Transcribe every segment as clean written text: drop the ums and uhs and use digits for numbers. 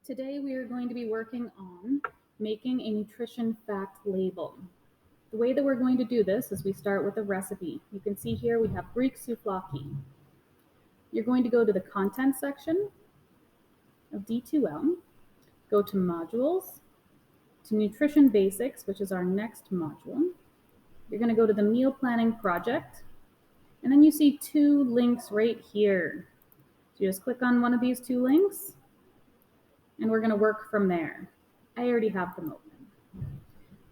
Today we are going to be working on making a nutrition fact label. The way that we're going to do this is we start with a recipe. You can see here we have Greek souvlaki. You're going to go to the content section of D2L, go to modules, to nutrition basics, which is our next module. You're going to go to the meal planning project, and then you see two links right here. So you just click on one of these two links, and we're going to work from there. I already have them open.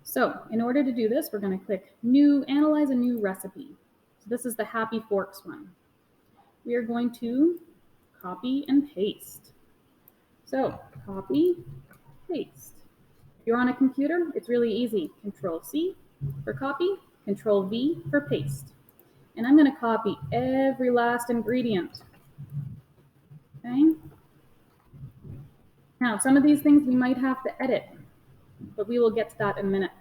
So in order to do this, we're going to click New, Analyze a New Recipe. So this is the Happy Forks one. We are going to copy and paste. So copy, paste. If you're on a computer, it's really easy. Control-C for copy, Control-V for paste. And I'm going to copy every last ingredient. Okay? Now, some of these things we might have to edit, but we will get to that in a minute.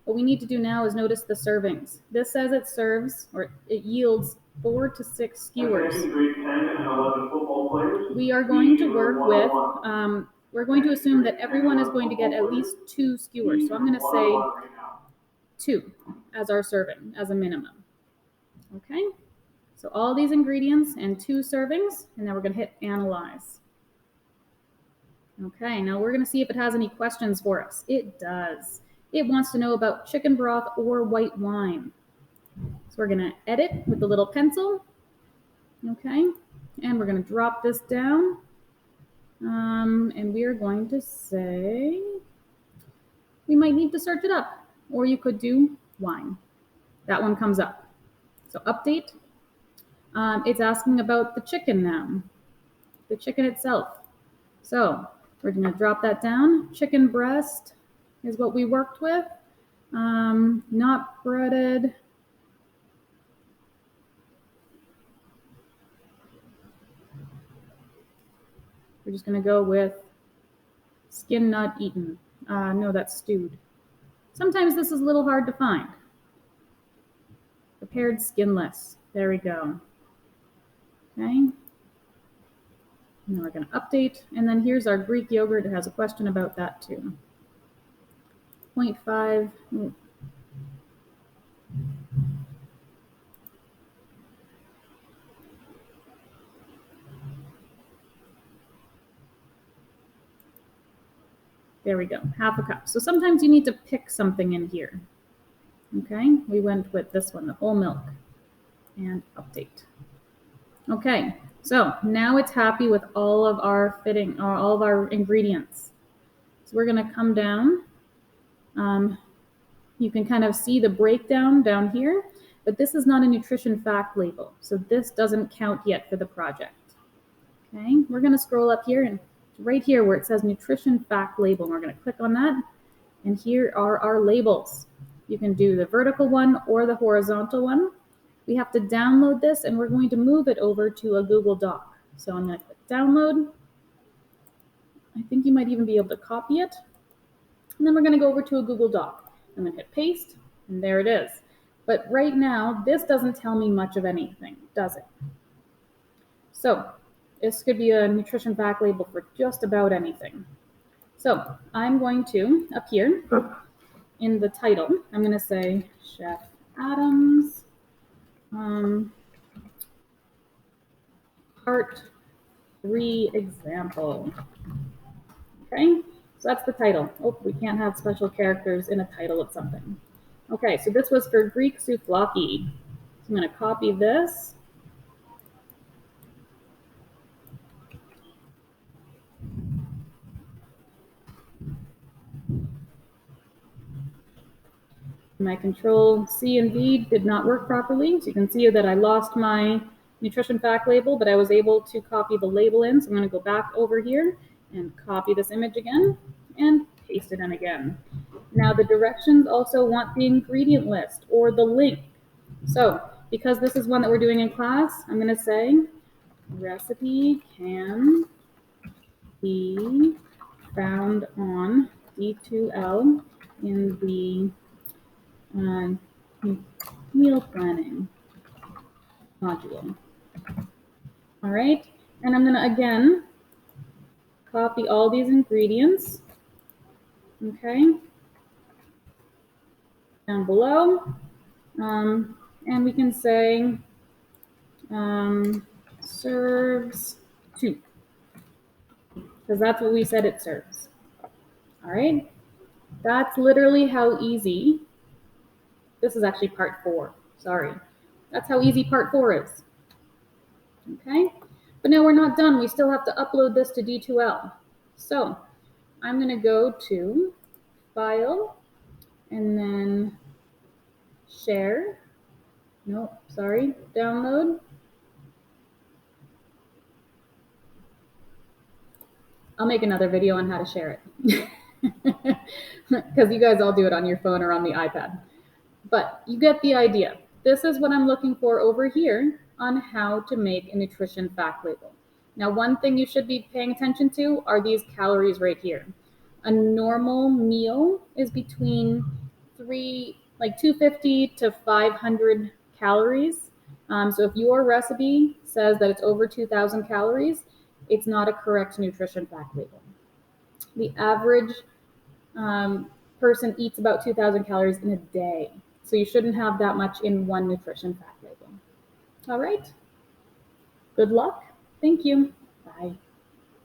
What we need to do now is notice the servings. This says it serves, or it yields 4 to 6 skewers. We are going to work with, we're going to assume that everyone is going to get at least 2 skewers. So I'm going to say 2 as our serving, as a minimum. Okay? So all these ingredients and 2 servings, and now we're going to hit Analyze. Okay, now we're going to see if it has any questions for us. It does. It wants to know about chicken broth or white wine. So we're going to edit with the little pencil. Okay, and we're going to drop this down. And we are going to say, we might need to search it up. Or you could do wine. That one comes up. So update. It's asking about the chicken now. The chicken itself. So we're going to drop that down. Chicken breast is what we worked with. Not breaded. We're just going to go with skin not eaten. No, that's stewed. Sometimes this is a little hard to find. Prepared skinless. There we go. Okay. Now we're going to update, and then here's our Greek yogurt. It has a question about that too. 0.5. There we go, half a cup. So sometimes you need to pick something in here. Okay, we went with this one, the whole milk, and update. Okay, so now it's happy with all of our all of our ingredients. So we're going to come down. You can kind of see the breakdown down here, but this is not a nutrition fact label, so this doesn't count yet for the project. Okay, we're going to scroll up here, and right here where it says nutrition fact label, we're going to click on that, and here are our labels. You can do the vertical one or the horizontal one. We have to download this, and we're going to move it over to a Google Doc. So I'm going to click download. I think you might even be able to copy it. And then we're going to go over to a Google Doc. I'm going to hit paste, and there it is. But right now, this doesn't tell me much of anything, does it? So this could be a nutrition fact label for just about anything. So I'm going to, up here, in the title, I'm going to say Chef Adams Part 3 example. Okay, so that's the title. Oh, we can't have special characters in a title of something. Okay, so this was for Greek souvlaki. So I'm going to copy this. My Control-C and V did not work properly, so you can see that I lost my nutrition fact label, but I was able to copy the label in. So I'm going to go back over here and copy this image again and paste it in again. Now the directions also want the ingredient list or the link. So because this is one that we're doing in class, I'm going to say recipe can be found on D2L in the meal planning module. All right, and I'm going to again copy all these ingredients, okay, down below. And we can say serves 2, because that's what we said it serves. All right, that's literally how easy. This is actually part 4, sorry. That's how easy part 4 is. Okay, but now we're not done. We still have to upload this to D2L. So I'm going to go to File and then Share. No, sorry, Download. I'll make another video on how to share it because you guys all do it on your phone or on the iPad. But you get the idea. This is what I'm looking for over here on how to make a nutrition fact label. Now, one thing you should be paying attention to are these calories right here. A normal meal is between 250 to 500 calories. So if your recipe says that it's over 2,000 calories, it's not a correct nutrition fact label. The average person eats about 2,000 calories in a day. So you shouldn't have that much in one nutrition fact label. All right. Good luck. Thank you. Bye.